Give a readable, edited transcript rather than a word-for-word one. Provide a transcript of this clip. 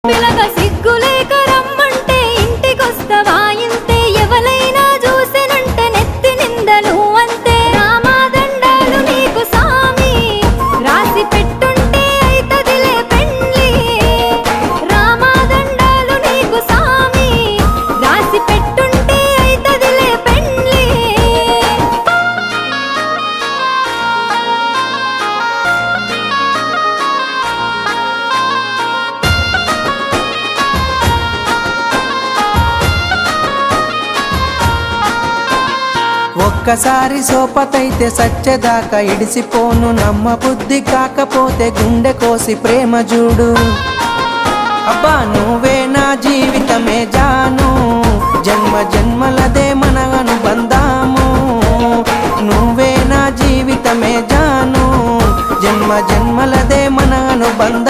పిలగ సిగ్గులేక రమ్మంటే ఇంటికొస్తవా ఇంతే ఎవలైనా చూసినంటే నెత్తి నిందలు అంతే రామాదండాలు నీకు సామి రాసి పెట్టుంటే అయితదిలే పెండ్లి రామాదండాలు నీకు సామి రాసి పెట్టుంటే అయితదిలే పెండ్లి ఒక్కసారి సోపతైతే సచ్చేదాకా ఇడిసిపోను నమ్మ బుద్ధి కాకపోతే గుండె కోసి ప్రేమ చూడు అబ్బా నువ్వే నా జీవితమే జాను జన్మ జన్మలదే మన అనుబంధాము నువ్వే నా జీవితమే జాను జన్మ జన్మలదే మన అనుబంధం